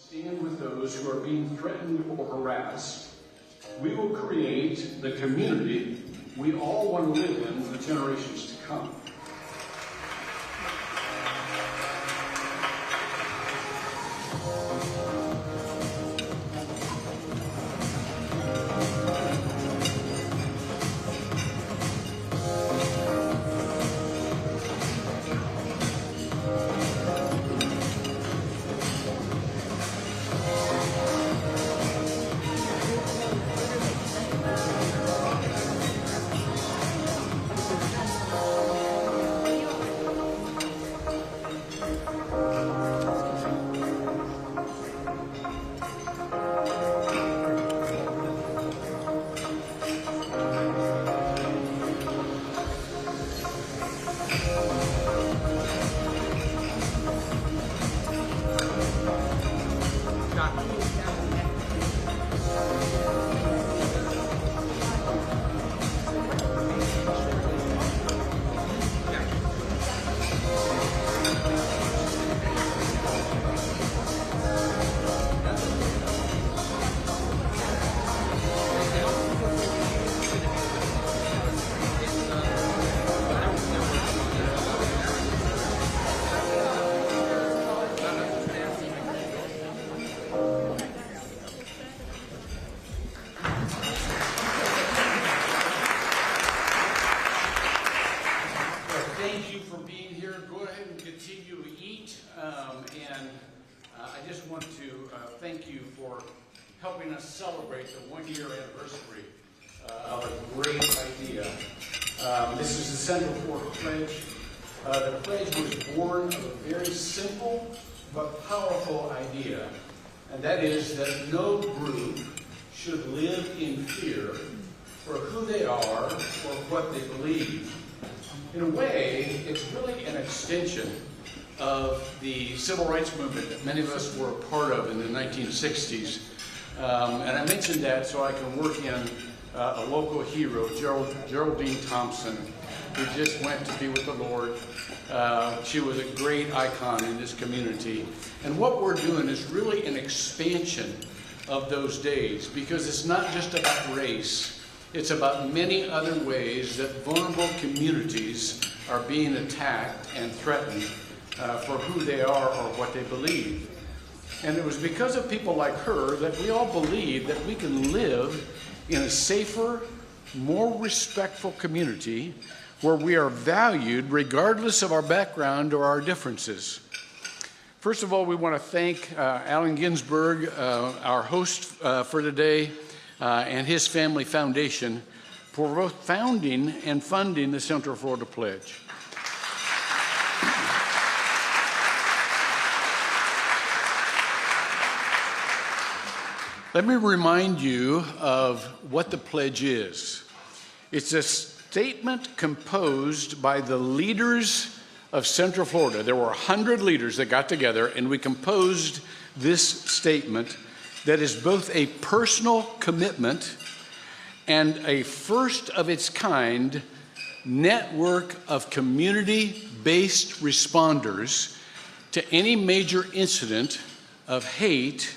stand with those who are being threatened or harassed. We will create the community we all want to live in for the generations to come. Thank you for being here. Go ahead and continue to eat. I just want to thank you for helping us celebrate the one-year anniversary of a great idea. This is the Central Florida Pledge. The pledge was born of a very simple but powerful idea, and that is that no group should live in fear for who they are or what they believe. In a way, it's really an extension of the civil rights movement that many of us were a part of in the 1960s. And I mentioned that so I can work in a local hero, Geraldine Thompson, who just went to be with the Lord. She was a great icon in this community. And what we're doing is really an expansion of those days, because it's not just about race. It's about many other ways that vulnerable communities are being attacked and threatened for who they are or what they believe. And it was because of people like her that we all believe that we can live in a safer, more respectful community where we are valued regardless of our background or our differences. First of all, we want to thank Allen Ginsburg, our host for today, and his family foundation for both founding and funding the Central Florida Pledge. Let me remind you of what the pledge is. It's a statement composed by the leaders of Central Florida. There were 100 leaders that got together, and we composed this statement that is both a personal commitment and a first of its kind network of community-based responders to any major incident of hate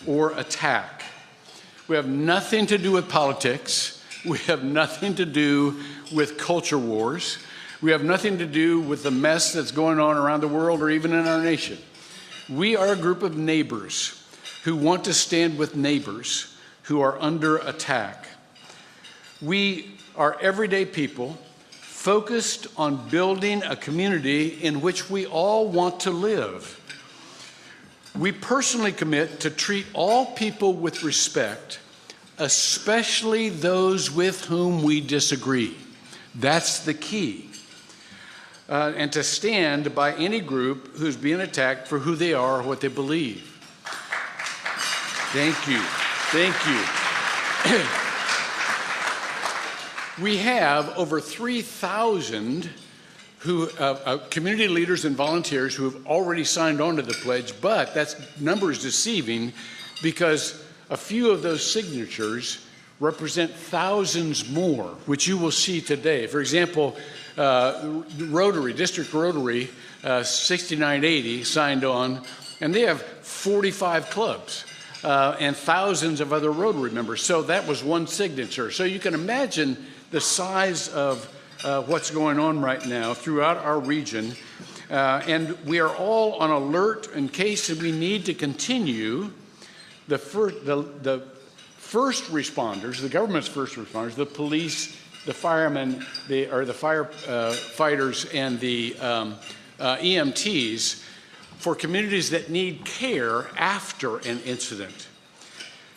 or attack. We have nothing to do with politics. We have nothing to do with culture wars. We have nothing to do with the mess that's going on around the world or even in our nation. We are a group of neighbors who want to stand with neighbors who are under attack. We are everyday people focused on building a community in which we all want to live. We personally commit to treat all people with respect, especially those with whom we disagree. That's the key. And to stand by any group who's being attacked for who they are or what they believe. Thank you. Thank you. We have over 3,000 community leaders and volunteers who have already signed on to the pledge, but that number is deceiving because a few of those signatures represent thousands more, which you will see today. For example, Rotary, District Rotary 6980 signed on, And they have 45 clubs and thousands of other Rotary members. So that was one signature. So you can imagine the size of what's going on right now throughout our region. And we are all on alert in case we need to continue the first responders, the government's first responders, the police, the firemen, the firefighters, and the EMTs for communities that need care after an incident.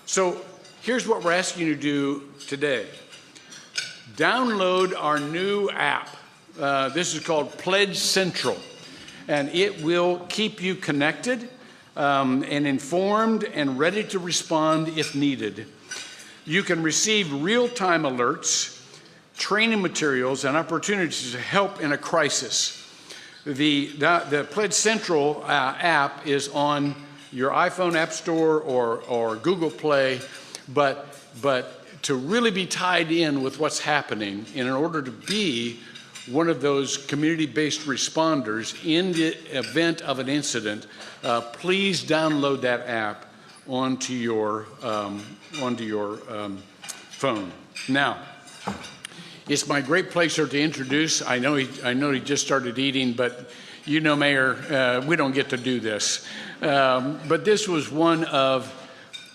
So here's what we're asking you to do today. Download our new app. This is called Pledge Central, and it will keep you connected and informed and ready to respond if needed. You can receive real-time alerts, training materials, and opportunities to help in a crisis. The Pledge Central app is on your iPhone App Store or Google Play, but to really be tied in with what's happening, and in order to be one of those community-based responders in the event of an incident, please download that app onto your phone. Now, it's my great pleasure to introduce. I know he just started eating, but you know, Mayor, we don't get to do this. But this was one of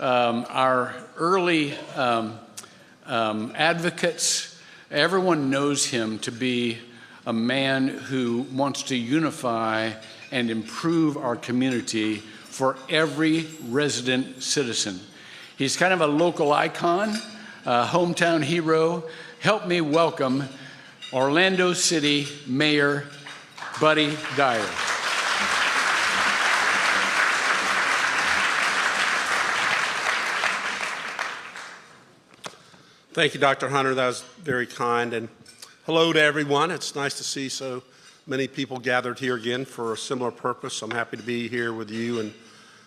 our early advocates. Everyone knows him to be a man who wants to unify and improve our community for every resident citizen. He's kind of a local icon, a hometown hero. Help me welcome Orlando City Mayor Buddy Dyer. Thank you, Dr. Hunter. That was very kind. And hello to everyone. It's nice to see so many people gathered here again for a similar purpose. I'm happy to be here with you and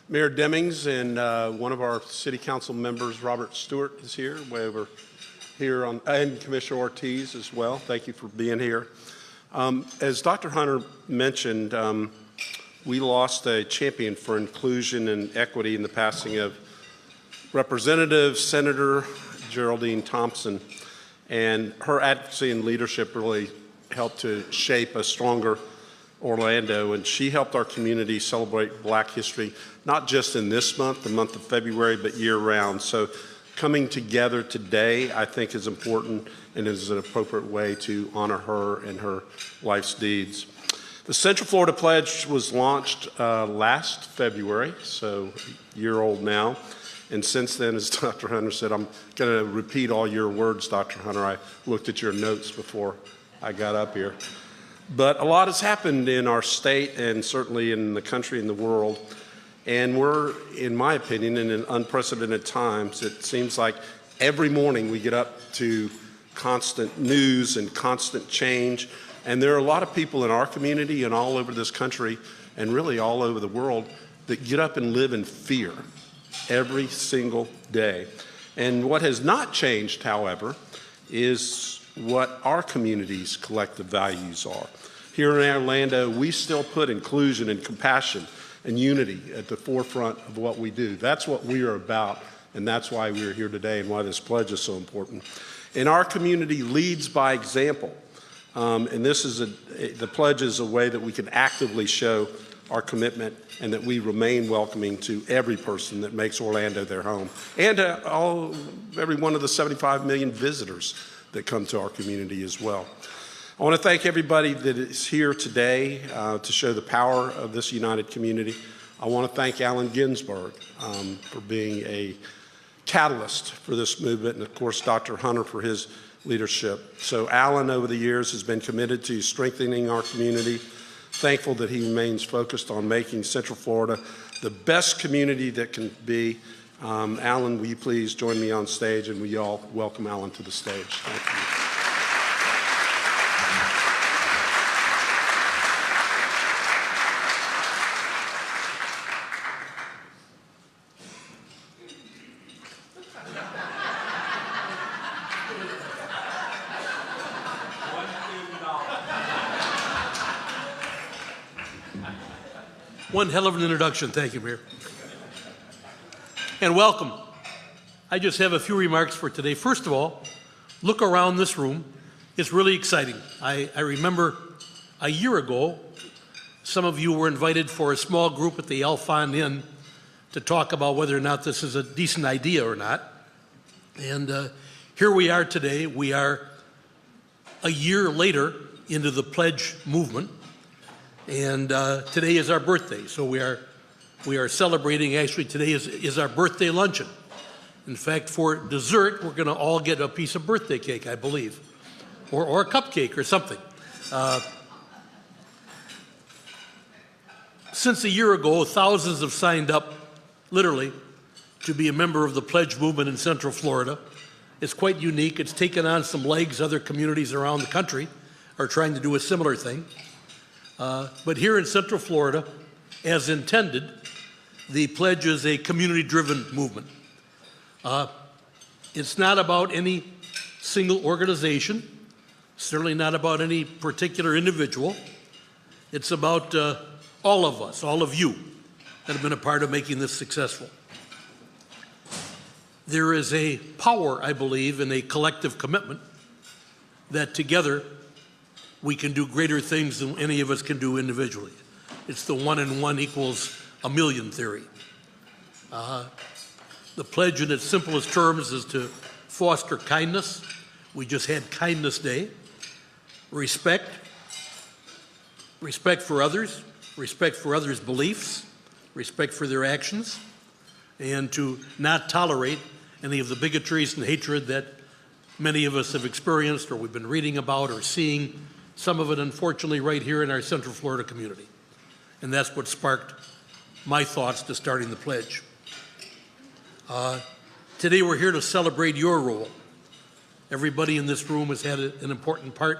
Mayor Demings, and one of our city council members, Robert Stewart, is here, way over here, and Commissioner Ortiz as well. Thank you for being here. As Dr. Hunter mentioned, we lost a champion for inclusion and equity in the passing of Representative Senator Geraldine Thompson, and her advocacy and leadership really helped to shape a stronger Orlando, and she helped our community celebrate Black history, not just in this month, the month of February, but year-round. So coming together today, I think, is important and is an appropriate way to honor her and her life's deeds. The Central Florida Pledge was launched last February, so a year old now. And since then, as Dr. Hunter said, I'm going to repeat all your words, Dr. Hunter. I looked at your notes before I got up here. But a lot has happened in our state and certainly in the country and the world. And we're, in my opinion, in unprecedented times. It seems like every morning we get up to constant news and constant change. And there are a lot of people in our community and all over this country and really all over the world that get up and live in fear every single day. And what has not changed, however, is what our community's collective values are. Here in Orlando, we still put inclusion and compassion and unity at the forefront of what we do. That's what we are about, and that's why we're here today and why this pledge is so important. And our community leads by example. And this is the pledge is a way that we can actively show our commitment and that we remain welcoming to every person that makes Orlando their home, and every one of the 75 million visitors that come to our community as well. I want to thank everybody that is here today to show the power of this united community. I want to thank Allen Ginsburg for being a catalyst for this movement, and of course Dr. Hunter for his leadership. So Allen over the years has been committed to strengthening our community, thankful that he remains focused on making Central Florida the best community that can be. Allen, will you please join me on stage, and we all welcome Allen to the stage. Thank you. One hell of an introduction. Thank you, Mayor. And welcome. I just have a few remarks for today. First of all, look around this room. It's really exciting. I remember a year ago, some of you were invited for a small group at the Alphon Inn to talk about whether or not this is a decent idea or not. And here we are today. We are a year later into the pledge movement. And today is our birthday. So we are celebrating. Actually, today is our birthday luncheon. In fact, for dessert, we're going to all get a piece of birthday cake, I believe, or a cupcake or something. Since a year ago, thousands have signed up, literally, to be a member of the pledge movement in Central Florida. It's quite unique. It's taken on some legs. Other communities around the country are trying to do a similar thing. But here in Central Florida, as intended, the pledge is a community-driven movement. It's not about any single organization, certainly not about any particular individual. It's about all of us, all of you that have been a part of making this successful. There is a power, I believe, in a collective commitment that together we can do greater things than any of us can do individually. It's the 1 and 1 equals a million theory. The pledge in its simplest terms is to foster kindness. We just had Kindness Day. Respect for others, respect for others' beliefs, respect for their actions, and to not tolerate any of the bigotries and hatred that many of us have experienced or we've been reading about or seeing, some of it unfortunately right here in our Central Florida community. And that's what sparked my thoughts to starting the pledge. Today we're here to celebrate your role. Everybody in this room has had an important part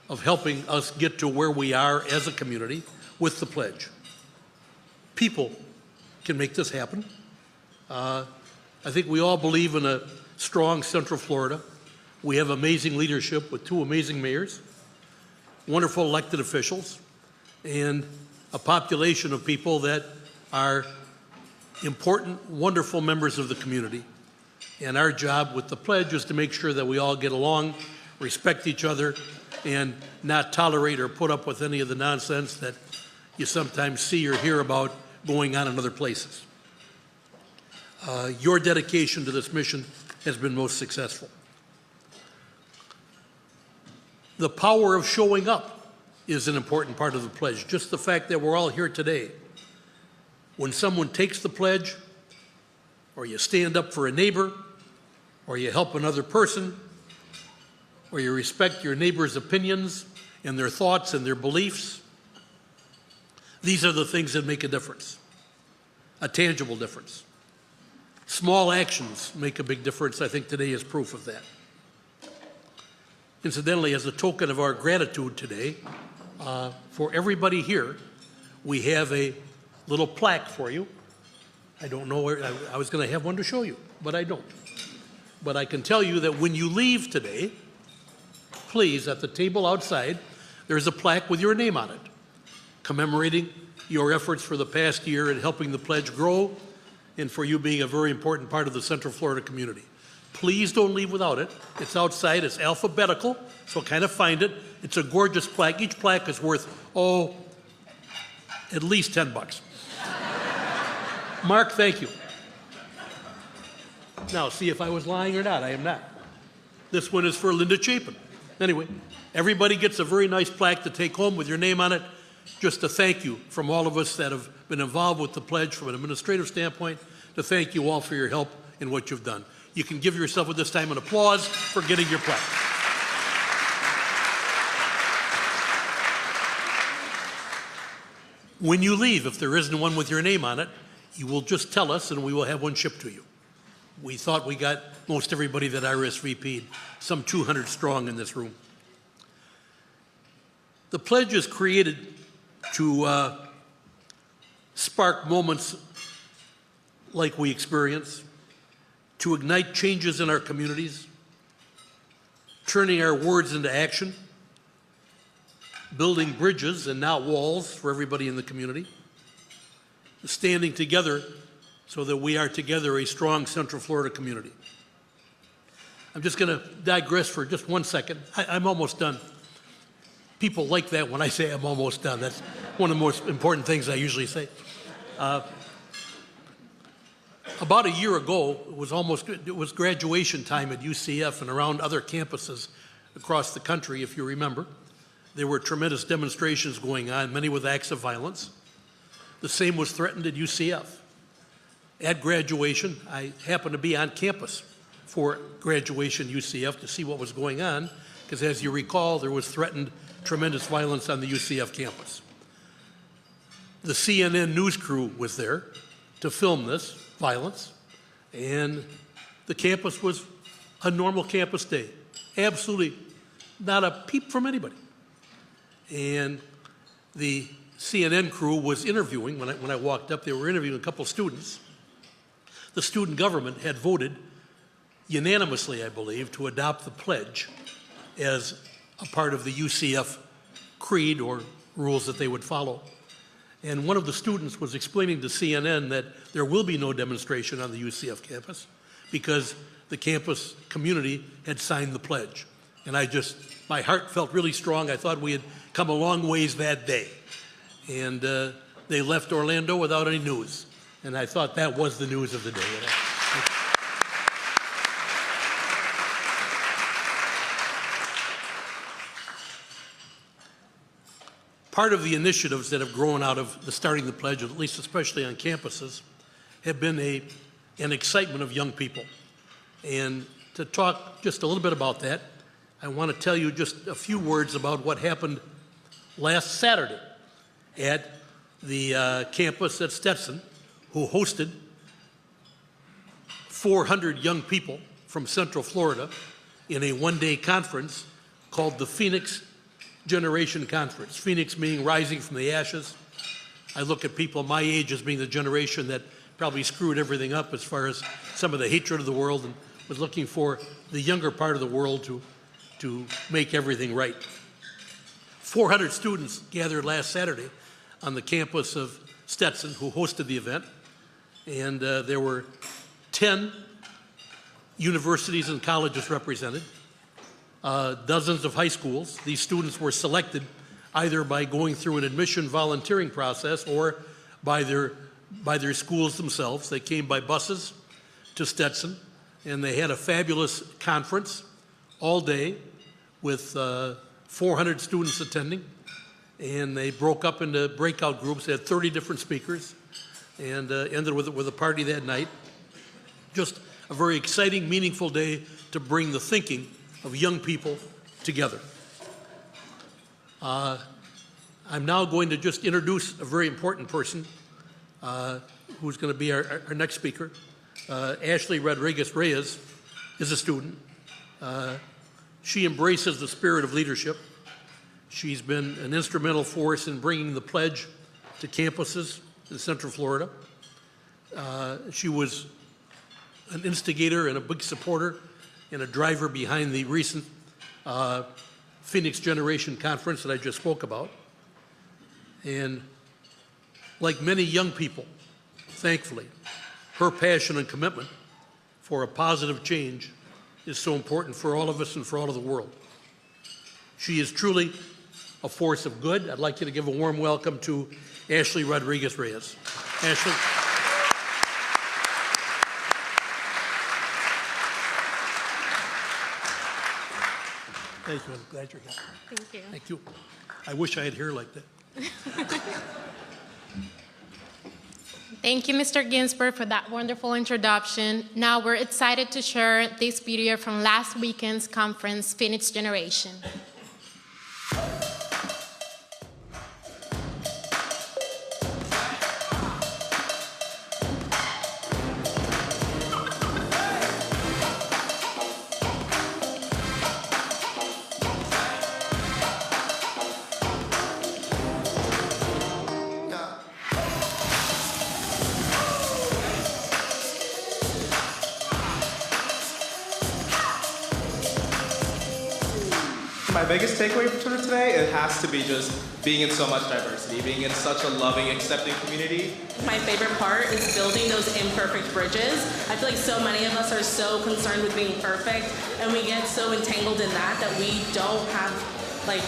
of helping us get to where we are as a community with the pledge. People can make this happen. I think we all believe in a strong Central Florida. We have amazing leadership with 2 amazing mayors, wonderful elected officials, and a population of people that are important, wonderful members of the community. And our job with the pledge is to make sure that we all get along, respect each other, and not tolerate or put up with any of the nonsense that you sometimes see or hear about going on in other places. Your dedication to this mission has been most successful. The power of showing up is an important part of the pledge. Just the fact that we're all here today. When someone takes the pledge, or you stand up for a neighbor, or you help another person, or you respect your neighbor's opinions and their thoughts and their beliefs, these are the things that make a difference, a tangible difference. Small actions make a big difference. I think today is proof of that. Incidentally, as a token of our gratitude today, for everybody here, we have a little plaque for you. I don't know where, I was going to have one to show you, but I don't. But I can tell you that when you leave today, please, at the table outside, there's a plaque with your name on it, commemorating your efforts for the past year in helping the pledge grow and for you being a very important part of the Central Florida community. Please don't leave without it. It's outside, it's alphabetical, so kind of find it. It's a gorgeous plaque. Each plaque is worth, at least $10. Mark, thank you. Now, see if I was lying or not. I am not. This one is for Linda Chapin. Anyway, everybody gets a very nice plaque to take home with your name on it. Just a thank you from all of us that have been involved with the pledge from an administrative standpoint, to thank you all for your help in what you've done. You can give yourself at this time an applause for getting your plaque. When you leave, if there isn't one with your name on it, you will just tell us and we will have one shipped to you. We thought we got most everybody that RSVP'd, some 200 strong in this room. The pledge is created to spark moments like we experience, to ignite changes in our communities, turning our words into action, building bridges and not walls for everybody in the community, standing together so that we are together a strong Central Florida community. I'm just going to digress for just 1 second. I'm almost done. People like that when I say I'm almost done. That's one of the most important things I usually say. About a year ago, it was graduation time at UCF and around other campuses across the country, if you remember. There were tremendous demonstrations going on, many with acts of violence. The same was threatened at UCF. At graduation, I happened to be on campus for graduation UCF to see what was going on, because as you recall, there was threatened tremendous violence on the UCF campus. The CNN news crew was there to film this violence, and the campus was a normal campus day. Absolutely not a peep from anybody. And the CNN crew was interviewing, when I walked up, they were interviewing a couple students. The student government had voted unanimously, I believe, to adopt the pledge as a part of the UCF creed or rules that they would follow. And one of the students was explaining to CNN that there will be no demonstration on the UCF campus because the campus community had signed the pledge. And my heart felt really strong. I thought we had come a long ways that day. And they left Orlando without any news. And I thought that was the news of the day. Part of the initiatives that have grown out of the starting the pledge, at least especially on campuses, have been an excitement of young people. And to talk just a little bit about that, I want to tell you just a few words about what happened last Saturday at the campus at Stetson, who hosted 400 young people from Central Florida in a one-day conference called the Phoenix Generation Conference. Phoenix meaning rising from the ashes. I look at people my age as being the generation that probably screwed everything up as far as some of the hatred of the world, and was looking for the younger part of the world to make everything right. 400 students gathered last Saturday on the campus of Stetson, who hosted the event, and there were 10 universities and colleges represented, dozens of high schools. These students were selected either by going through an admission volunteering process or by their schools themselves. They came by buses to Stetson, and they had a fabulous conference all day with 400 students attending, and they broke up into breakout groups. They had 30 different speakers, and ended with a party that night. Just a very exciting, meaningful day to bring the thinking of young people together. I'm now going to just introduce a very important person who's going to be our next speaker. Ashley Rodriguez-Reyes is a student. She embraces the spirit of leadership. She's been an instrumental force in bringing the pledge to campuses in Central Florida. She was an instigator and a big supporter and a driver behind the recent Phoenix Generation Conference that I just spoke about. And like many young people, thankfully, her passion and commitment for a positive change is so important for all of us and for all of the world. She is truly a force of good. I'd like you to give a warm welcome to Ashley Rodriguez-Reyes. Ashley. Thank you. I'm glad you're here. Thank you. Thank you. I wish I had hair like that. Thank you, Mr. Ginsburg, for that wonderful introduction. Now we're excited to share this video from last weekend's conference, Phoenix Generation. my biggest takeaway from today, it has to be just being in so much diversity, being in such a loving, accepting community. My favorite part is building those imperfect bridges. I feel like so many of us are so concerned with being perfect, and we get so entangled in that we don't have like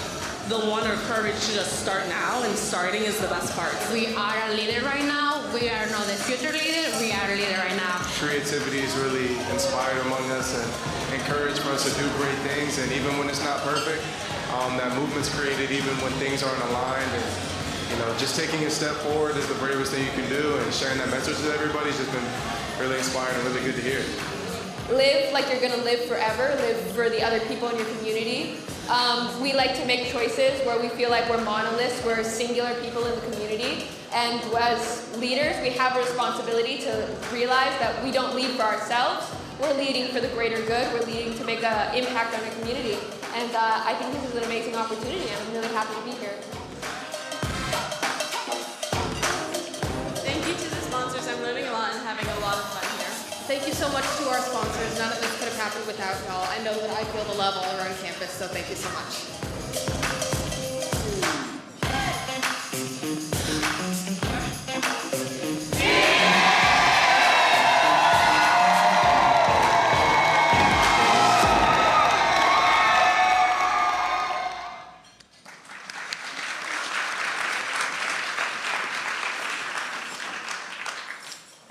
the one or courage to just start now, and starting is the best part. We are a leader right now. We are not the future leader. We are a leader right now. Creativity is really inspired among us and encouraged for us to do great things. And even when it's not perfect, that movement's created even when things aren't aligned. And just taking a step forward is the bravest thing you can do. And sharing that message with everybody's just been really inspiring and really good to hear. Live like you're going to live forever. Live for the other people in your community. We like to make choices where we feel like we're monoliths, we're singular people in the community. And as leaders, we have a responsibility to realize that we don't lead for ourselves. We're leading for the greater good. We're leading to make an impact on our community. And I think this is an amazing opportunity. I'm really happy to be here. Thank you to the sponsors. I'm learning a lot and having a lot of fun here. Thank you so much to our sponsors. None of this could have happened without y'all. I know that I feel the love all around campus, so thank you so much.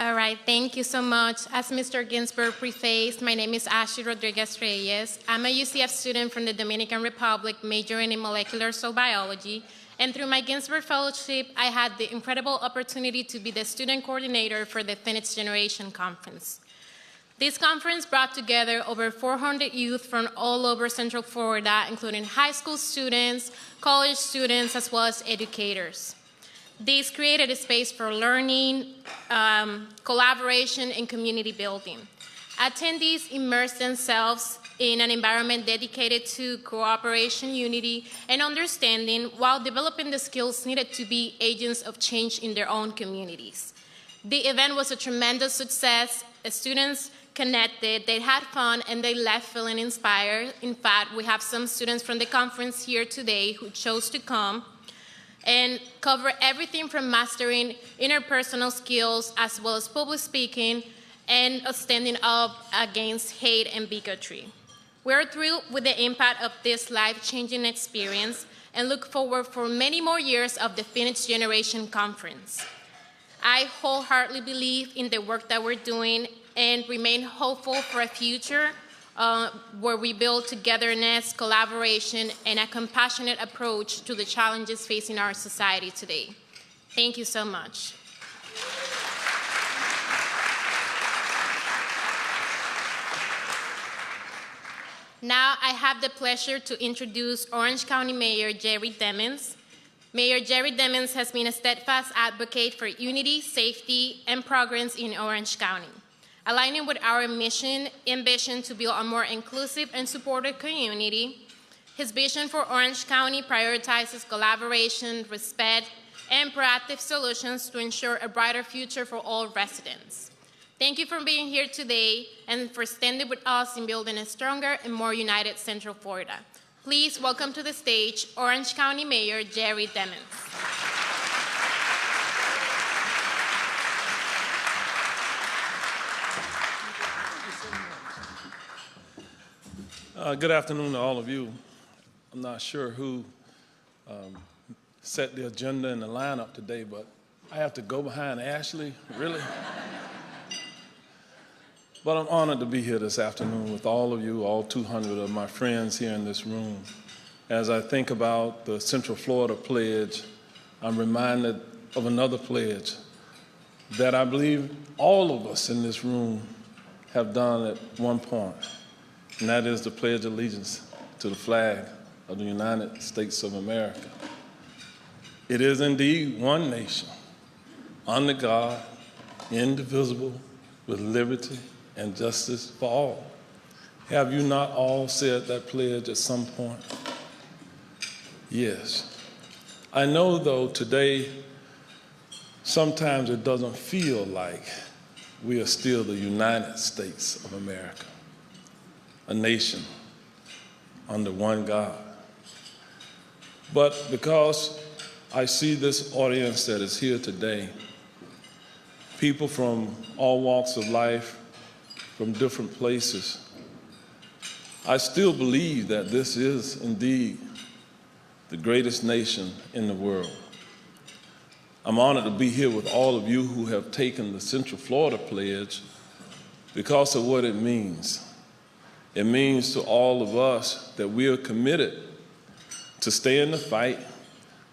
All right, thank you so much. As Mr. Ginsburg prefaced, my name is Ashley Rodriguez Reyes. I'm a UCF student from the Dominican Republic, majoring in molecular cell biology. And through my Ginsburg Fellowship, I had the incredible opportunity to be the student coordinator for the Phoenix Generation Conference. This conference brought together over 400 youth from all over Central Florida, including high school students, college students, as well as educators. This created a space for learning, collaboration, and community building. Attendees immersed themselves in an environment dedicated to cooperation, unity, and understanding while developing the skills needed to be agents of change in their own communities. The event was a tremendous success. Students connected, they had fun, and they left feeling inspired. In fact, we have some students from the conference here today who chose to come and cover everything from mastering interpersonal skills as well as public speaking and standing up against hate and bigotry. We're thrilled with the impact of this life-changing experience and look forward for many more years of the Phoenix Generation Conference. I wholeheartedly believe in the work that we're doing and remain hopeful for a future where we build togetherness, collaboration, and a compassionate approach to the challenges facing our society today. Thank you so much. Now I have the pleasure to introduce Orange County Mayor Jerry Demings. Mayor Jerry Demings has been a steadfast advocate for unity, safety, and progress in Orange County. Aligning with our mission, ambition to build a more inclusive and supportive community, his vision for Orange County prioritizes collaboration, respect, and proactive solutions to ensure a brighter future for all residents. Thank you for being here today and for standing with us in building a stronger and more united Central Florida. Please welcome to the stage Orange County Mayor Jerry Demings. Good afternoon to all of you. I'm not sure who set the agenda and the lineup today, but I have to go behind Ashley, really? But I'm honored to be here this afternoon with all of you, all 200 of my friends here in this room. As I think about the Central Florida Pledge, I'm reminded of another pledge that I believe all of us in this room have done at one point. And that is the Pledge of Allegiance to the flag of the United States of America. It is indeed one nation, under God, indivisible, with liberty and justice for all. Have you not all said that pledge at some point? Yes. I know, though, today, sometimes it doesn't feel like we are still the United States of America, a nation under one God, But because I see this audience that is here today, people from all walks of life, from different places, I still believe that this is indeed the greatest nation in the world. I'm honored to be here with all of you who have taken the Central Florida Pledge because of what it means. It means to all of us that we are committed to stay in the fight,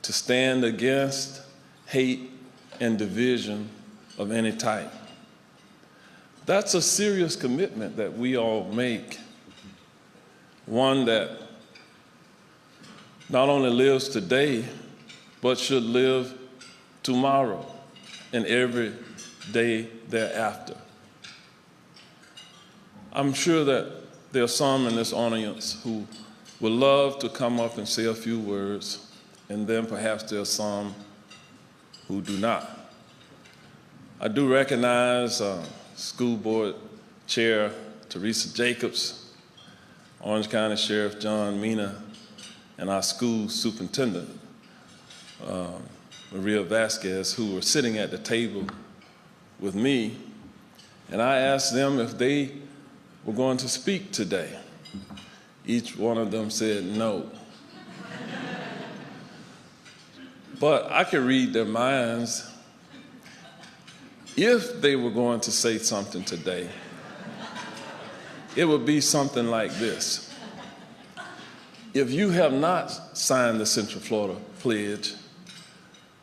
to stand against hate and division of any type. That's a serious commitment that we all make, one that not only lives today, but should live tomorrow and every day thereafter. I'm sure that there are some in this audience who would love to come up and say a few words, and then perhaps there are some who do not. I do recognize School Board Chair Teresa Jacobs, Orange County Sheriff John Mina, and our school superintendent, Maria Vasquez, who were sitting at the table with me, and I asked them if they were going to speak today. Each one of them said no. But I could read their minds. If they were going to say something today, it would be something like this. If you have not signed the Central Florida Pledge,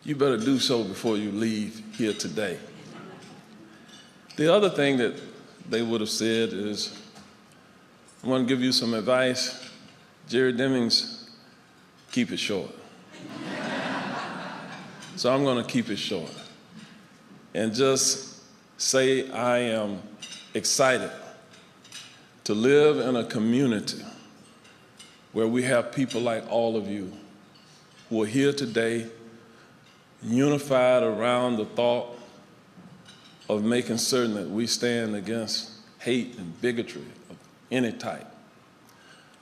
you better do so before you leave here today. The other thing that they would have said is, I want to give you some advice. Jerry Demings, keep it short. So I'm going to keep it short and just say I am excited to live in a community where we have people like all of you who are here today, unified around the thought of making certain that we stand against hate and bigotry of any type.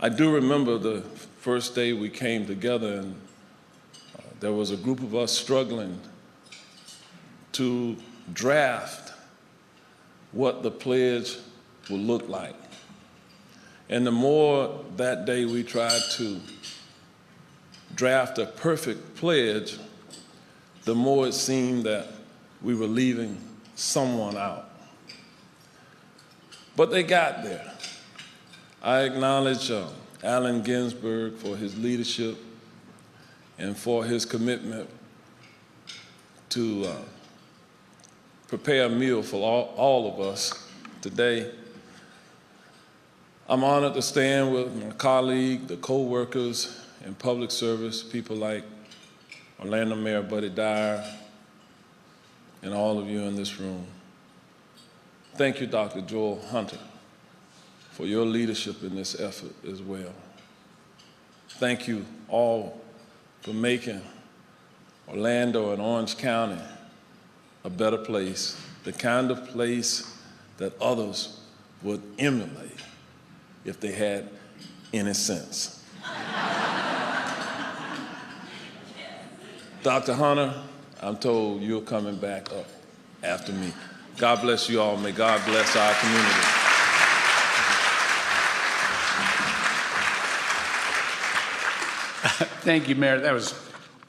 I do remember the first day we came together, and there was a group of us struggling to draft what the pledge would look like. And the more that day we tried to draft a perfect pledge, the more it seemed that we were leaving someone out. But they got there. I acknowledge Allen Ginsburg for his leadership and for his commitment to prepare a meal for all of us today. I'm honored to stand with my colleague, the co-workers in public service, people like Orlando Mayor Buddy Dyer, and all of you in this room. Thank you, Dr. Joel Hunter, for your leadership in this effort as well. Thank you all for making Orlando and Orange County a better place, the kind of place that others would emulate if they had any sense. Dr. Hunter, I'm told you're coming back up after me. God bless you all. May God bless our community. Thank you, Mayor. That was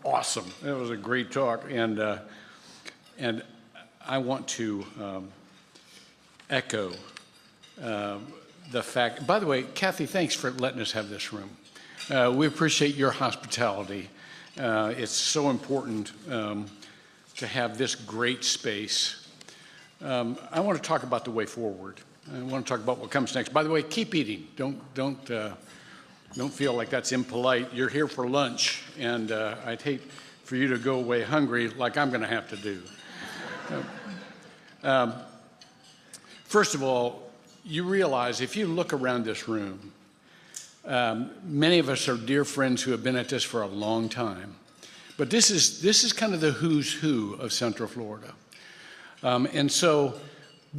awesome. That was a great talk. And I want to echo the fact, by the way, Kathy, thanks for letting us have this room. We appreciate your hospitality. It's so important to have this great space. I want to talk about the way forward. I want to talk about what comes next. By the way, keep eating. Don't feel like that's impolite. You're here for lunch, and I'd hate for you to go away hungry like I'm going to have to do. First of all, you realize if you look around this room, many of us are dear friends who have been at this for a long time. But this is kind of the who's who of Central Florida. And so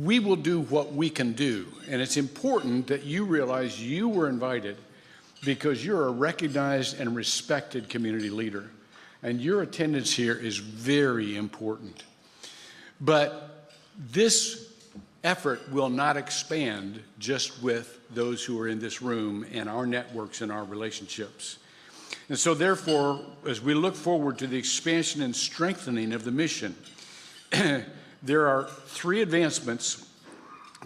we will do what we can do. And it's important that you realize you were invited because you're a recognized and respected community leader, and your attendance here is very important. But this effort will not expand just with those who are in this room and our networks and our relationships. And so therefore, as we look forward to the expansion and strengthening of the mission, there are 3 advancements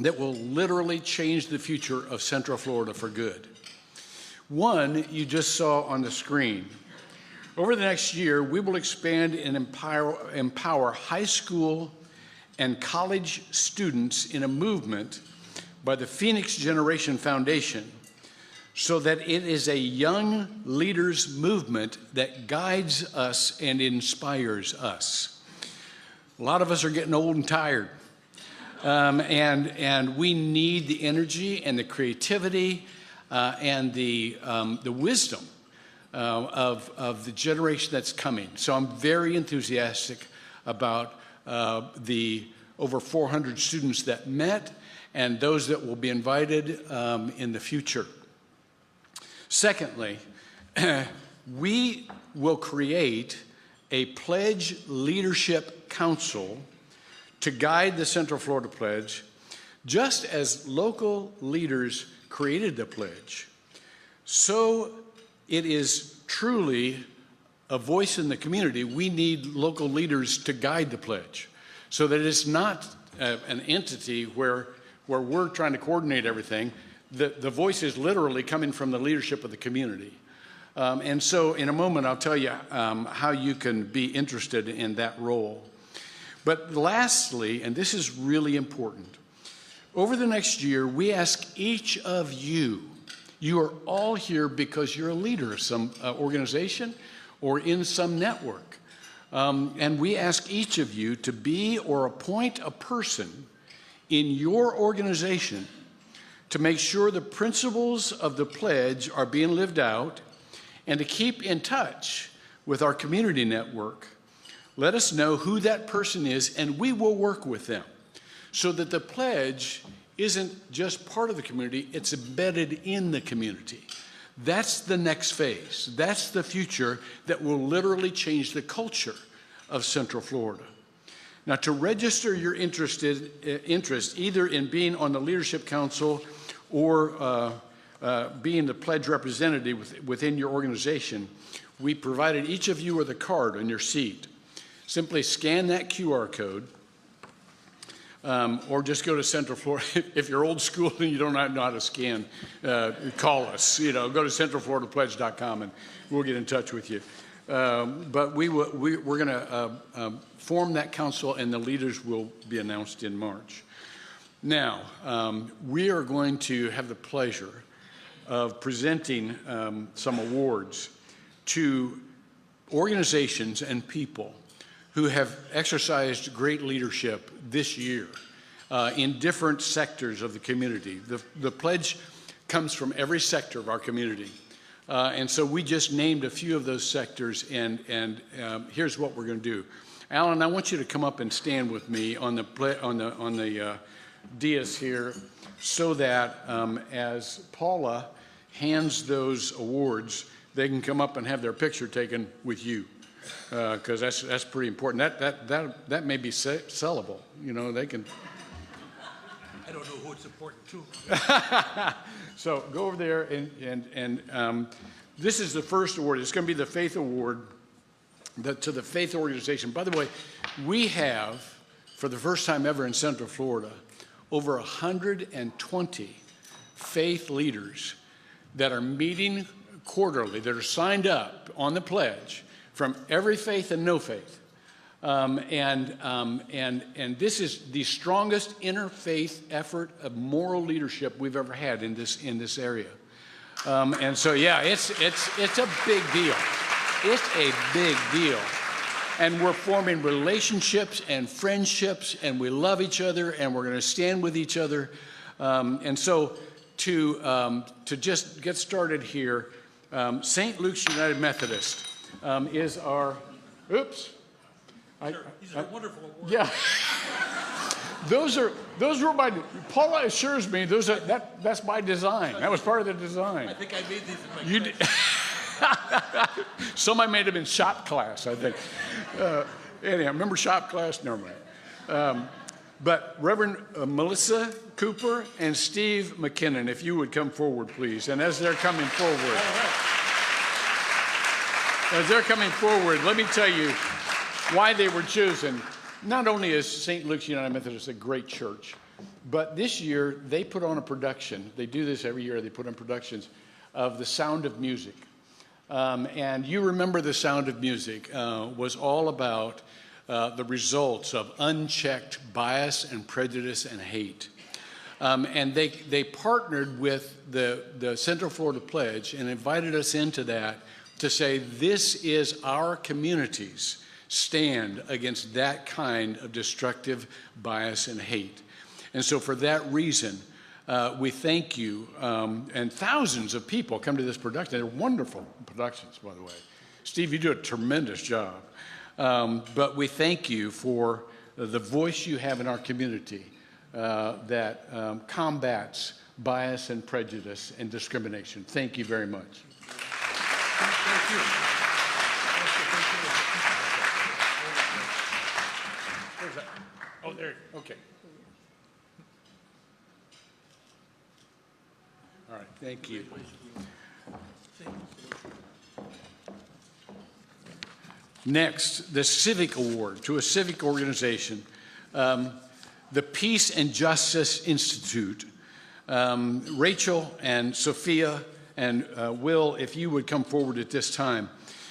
that will literally change the future of Central Florida for good. One, you just saw on the screen. Over the next year, we will expand and empower high school and college students in a movement by the Phoenix Generation Foundation, so that it is a young leaders movement that guides us and inspires us. A lot of us are getting old and tired, and we need the energy and the creativity and the wisdom of the generation that's coming. So I'm very enthusiastic about the over 400 students that met and those that will be invited in the future. Secondly, we will create a Pledge Leadership Council to guide the Central Florida Pledge, just as local leaders created the pledge. So it is truly a voice in the community. We need local leaders to guide the pledge, so that it's not an entity where we're trying to coordinate everything. The voice is literally coming from the leadership of the community. And so in a moment, I'll tell you how you can be interested in that role. But lastly, and this is really important, over the next year, we ask each of you, you are all here because you're a leader of some organization or in some network. And we ask each of you to be or appoint a person in your organization to make sure the principles of the pledge are being lived out, and to keep in touch with our community network. Let us know who that person is, and we will work with them so that the pledge isn't just part of the community, it's embedded in the community. That's the next phase. That's the future that will literally change the culture of Central Florida. Now, to register your interest either in being on the Leadership Council or being the pledge representative within your organization, we provided each of you with a card on your seat. Simply scan that QR code, or just go to Central Florida. If you're old school and you don't know how to scan, call us. Go to centralfloridapledge.com and we'll get in touch with you. But we're going to form that council, and the leaders will be announced in March. Now, we are going to have the pleasure of presenting some awards to organizations and people who have exercised great leadership this year in different sectors of the community. The pledge comes from every sector of our community. And so we just named a few of those sectors, and here's what we're going to do. Alan, I want you to come up and stand with me on the dais here, so that as Paula hands those awards, they can come up and have their picture taken with you, because that's pretty important. That may be sellable. They can. I don't know who it's important to. So go over there, and this is the first award. It's going to be the Faith Award to the Faith Organization. By the way, we have, for the first time ever in Central Florida, over 120 faith leaders that are meeting quarterly, that are signed up on the pledge from every faith and no faith. And this is the strongest interfaith effort of moral leadership we've ever had in this area. And so, yeah, it's a big deal. It's a big deal. And we're forming relationships and friendships, and we love each other, and we're going to stand with each other. And so to just get started here, St. Luke's United Methodist is our, oops. These are wonderful awards. Yeah. those were by, Paula assures me that's by design. That was part of the design. I think I made these in my You did. Somebody made them in shop class, I think. Anyhow, remember shop class? Never mind. But Reverend Melissa Cooper and Steve McKinnon, if you would come forward, please. And as they're coming forward, let me tell you why they were chosen. Not only is St. Luke's United Methodist a great church, but this year they put on a production. They do this every year. They put on productions of The Sound of Music. And you remember The Sound of Music was all about the results of unchecked bias and prejudice and hate. And they partnered with the Central Florida Pledge and invited us into that to say, this is our community's stand against that kind of destructive bias and hate. And so for that reason, we thank you. And thousands of people come to this production. They're wonderful productions, by the way. Steve, you do a tremendous job. But we thank you for the voice you have in our community that combats bias and prejudice and discrimination. Thank you very much. Thank you. Where's that? Oh, there. Okay. All right. Thank you. Next, the Civic Award to a civic organization, the Peace and Justice Institute. Rachel and Sophia and Will, if you would come forward at this time.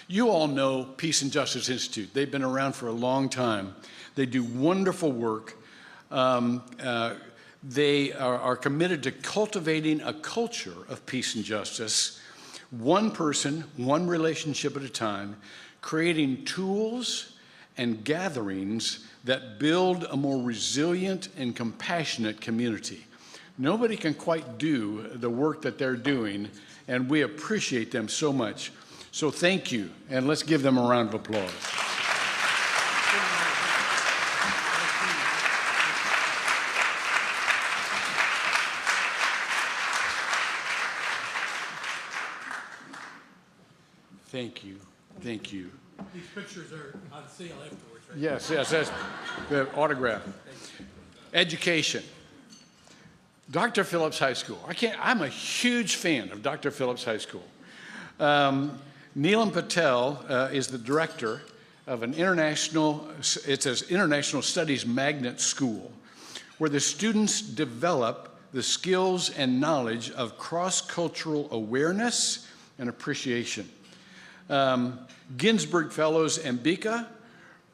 You all know Peace and Justice Institute. They've been around for a long time. They do wonderful work. They are committed to cultivating a culture of peace and justice, one person, one relationship at a time, creating tools and gatherings that build a more resilient and compassionate community. Nobody can quite do the work that they're doing, and we appreciate them so much. So thank you, and let's give them a round of applause. Thank you. Thank you. These pictures are on sale afterwards, right? Yes, that's the autograph. Education. Dr. Phillips High School. I'm a huge fan of Dr. Phillips High School. Neelam Patel is the director of it's an international studies magnet school where the students develop the skills and knowledge of cross-cultural awareness and appreciation. Ginsburg Fellows Ambika,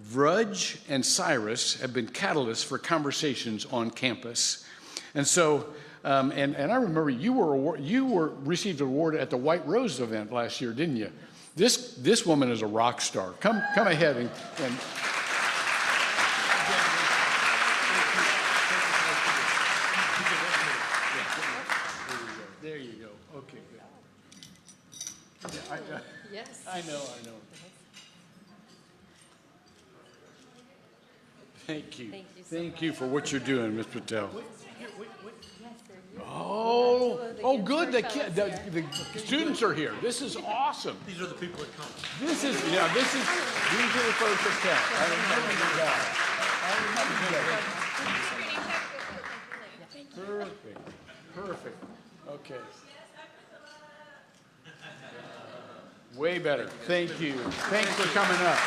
Vrudge, and Cyrus have been catalysts for conversations on campus. And so, and I remember you received an award at the White Rose event last year, didn't you? This woman is a rock star. Come ahead and there you go. Okay, good. Yes. I know. Thank you. Thank you for what you're doing, Ms. Patel. Oh, good. The students are here. This is awesome. These are the people that come. These are the folks that count. I remember that. Perfect. Okay. Way better. Thank you. Thanks for coming up.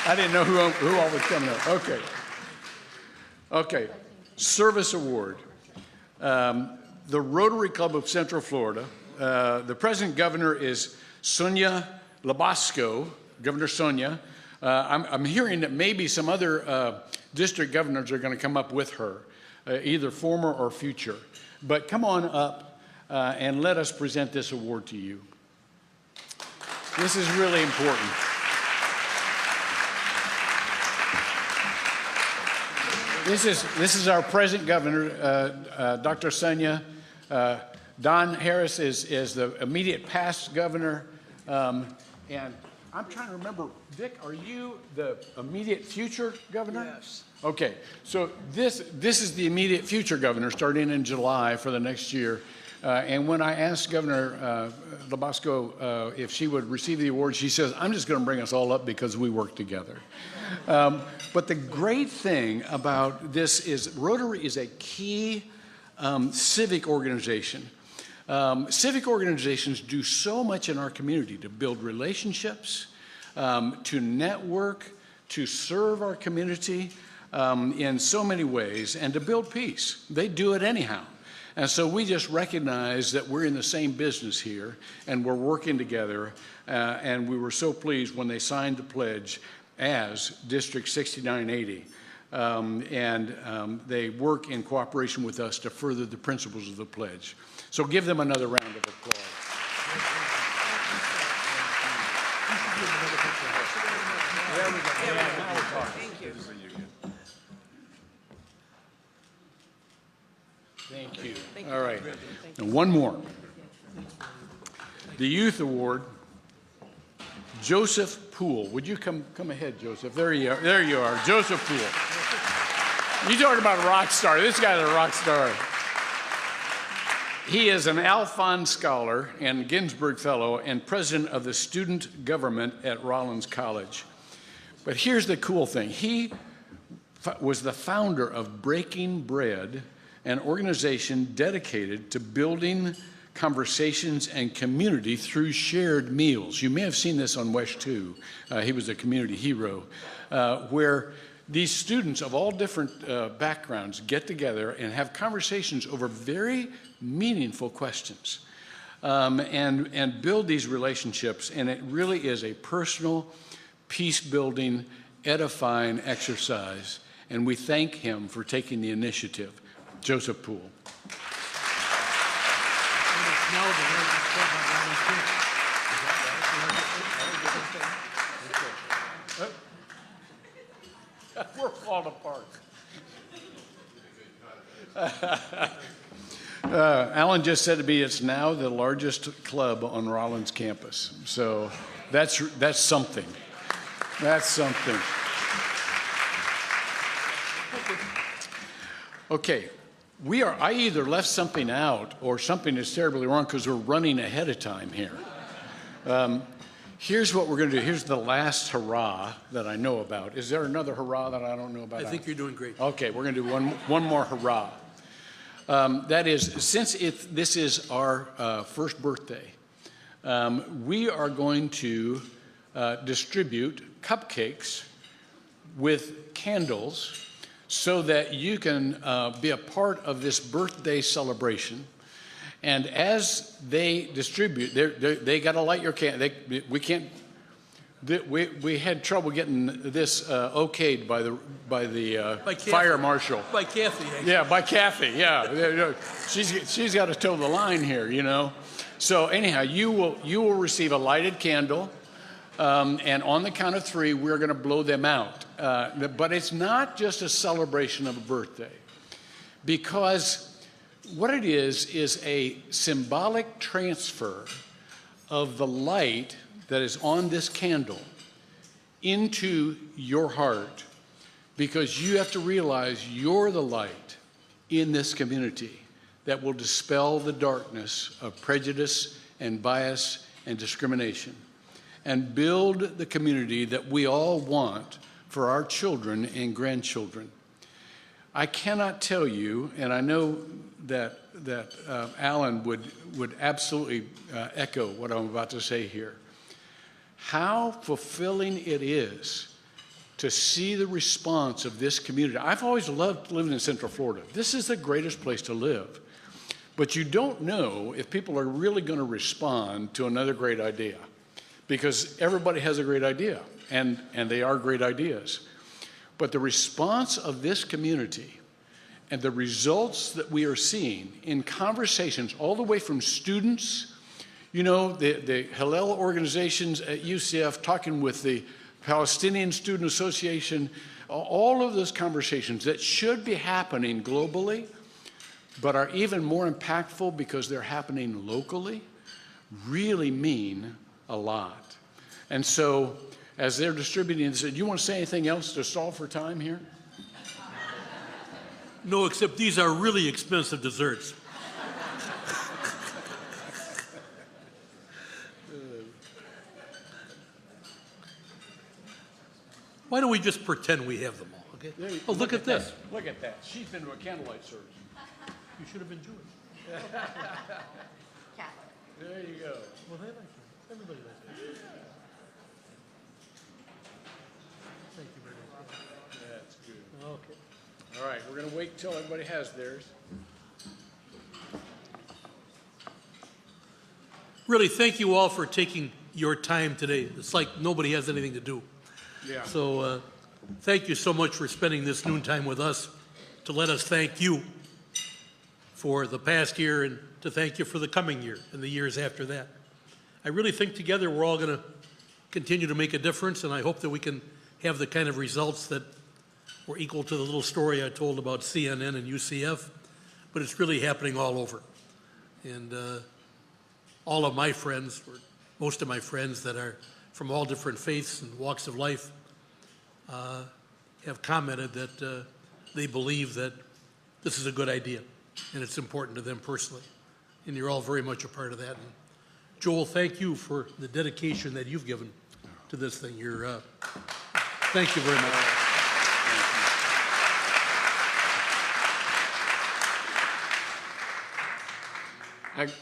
I didn't know who all was coming up. Okay. Service Award. The Rotary Club of Central Florida. The present governor is Sonia Labasco, Governor Sonia. I'm hearing that maybe some other district governors are going to come up with her, either former or future. But come on up and let us present this award to you. This is really important. This is our present governor, Dr. Sonia. Don Harris is the immediate past governor, and I'm trying to remember, Dick, are you the immediate future governor? Yes. Okay, so this is the immediate future governor starting in July for the next year. And when I asked Governor Labasco if she would receive the award, she says, I'm just going to bring us all up because we work together. But the great thing about this is Rotary is a key civic organization. Civic organizations do so much in our community to build relationships, to network, to serve our community in so many ways, and to build peace. They do it anyhow. And so we just recognize that we're in the same business here, and we're working together, and we were so pleased when they signed the pledge as District 6980. They work in cooperation with us to further the principles of the pledge. So give them another round of applause. There we go. Yeah, now we're talking. Thank you. Thank you. All right. And one more. The Youth Award, Joseph Poole. Would you come ahead, Joseph? There you are. There you are, Joseph Poole. You talk about a rock star. This guy's a rock star. He is an Alphonse Scholar and Ginsburg Fellow and president of the student government at Rollins College. But here's the cool thing. He was the founder of Breaking Bread, an organization dedicated to building conversations and community through shared meals. You may have seen this on WESH 2. He was a community hero, where these students of all different backgrounds get together and have conversations over very meaningful questions and build these relationships. And it really is a personal, peace-building, edifying exercise. And we thank him for taking the initiative. Joseph Poole. We're falling apart. Alan just said to me, it's now the largest club on Rollins campus. So that's something. That's something. Okay. I either left something out or something is terribly wrong because we're running ahead of time here. Here's what we're going to do. Here's the last hurrah that I know about. Is there another hurrah that I don't know about? I think you're doing great. Okay, we're going to do one more hurrah. That is, since this is our first birthday, we are going to distribute cupcakes with candles so that you can be a part of this birthday celebration. And as they distribute, they got to light your candle. We had trouble getting this okayed by the fire marshal. By Kathy. Actually. Yeah, by Kathy. Yeah, she's got to toe the line here, you know. So anyhow, you will receive a lighted candle, and on the count of 3, we're going to blow them out. But it's not just a celebration of a birthday, because what it is a symbolic transfer of the light that is on this candle into your heart, because you have to realize you're the light in this community that will dispel the darkness of prejudice and bias and discrimination and build the community that we all want for our children and grandchildren. I cannot tell you, and I know that Alan would absolutely echo what I'm about to say here, how fulfilling it is to see the response of this community. I've always loved living in Central Florida. This is the greatest place to live. But you don't know if people are really going to respond to another great idea, because everybody has a great idea, and they are great ideas. But the response of this community and the results that we are seeing in conversations all the way from students, you know, the Hillel organizations at UCF talking with the Palestinian Student Association, all of those conversations that should be happening globally, but are even more impactful because they're happening locally, really mean a lot. And so as they're distributing, they said, you want to say anything else to stall for time here? No, except these are really expensive desserts. Why don't we just pretend we have them all, okay? Oh, look at this. Look at that. She's been to a candlelight service. You should have been Jewish. There you go. Well, they like it. Everybody likes it. Thank you very much. That's good. Okay. All right, we're going to wait till everybody has theirs. Really, thank you all for taking your time today. It's like nobody has anything to do. Yeah. So thank you so much for spending this noontime with us, to let us thank you for the past year and to thank you for the coming year and the years after that. I really think together we're all going to continue to make a difference, and I hope that we can have the kind of results that were equal to the little story I told about CNN and UCF, but it's really happening all over. And all of my friends, or most of my friends that are from all different faiths and walks of life, have commented that they believe that this is a good idea and it's important to them personally. And you're all very much a part of that. And Joel, thank you for the dedication that you've given to this thing. Thank you very much.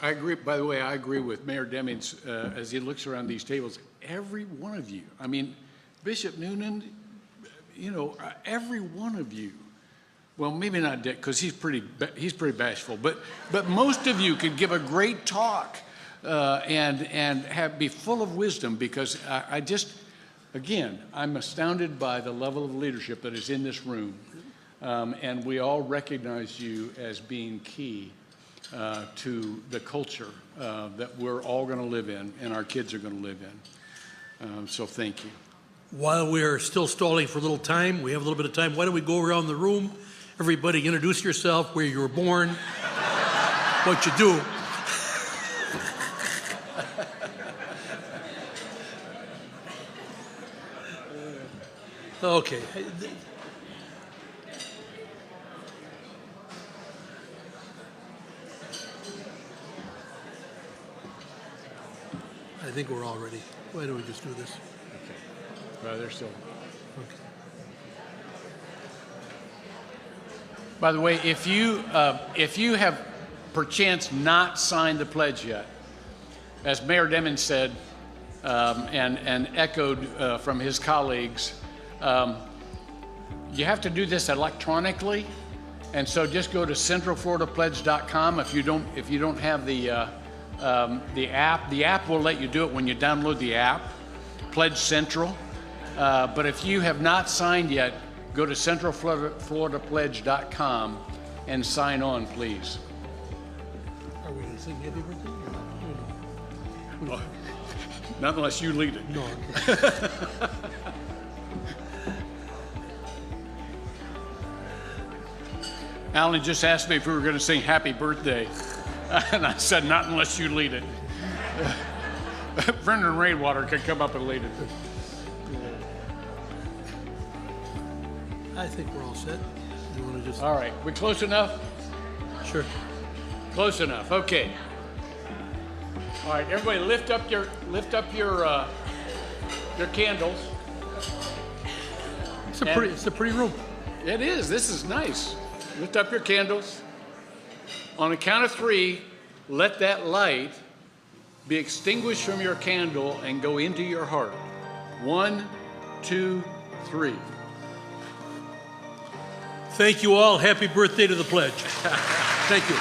I agree. By the way, I agree with Mayor Demings as he looks around these tables. Every one of you, I mean, Bishop Noonan, you know, every one of you. Well, maybe not Dick, because he's pretty bashful. But most of you could give a great talk and be full of wisdom, because I just, again, I'm astounded by the level of leadership that is in this room, and we all recognize you as being key to the culture that we're all going to live in and our kids are going to live in. So thank you. While we are still stalling for a little time, we have a little bit of time, why don't we go around the room? Everybody introduce yourself, where you were born, what you do. Okay. I think we're all ready. Why don't we just do this? Okay. Well, they're still. Okay. By the way, if you have perchance not signed the pledge yet, as Mayor Demings said and echoed from his colleagues, you have to do this electronically, and so just go to centralfloridapledge.com. If you don't have the app, the app will let you do it when you download the app, Pledge Central. But if you have not signed yet, go to centralfloridapledge.com and sign on, please. Are we going to sing happy birthday? Oh, not unless you lead it. No. Alan just asked me if we were going to sing happy birthday, and I said, not unless you lead it. Brendan Rainwater can come up and lead it. I think we're all set. You want to just... All right, we close enough? Sure. Close enough. Okay. All right, everybody, lift up your candles. It's a pretty room. It is. This is nice. Lift up your candles. On the count of 3, let that light be extinguished from your candle and go into your heart. 1, 2, 3. Thank you all. Happy birthday to the pledge. Thank you.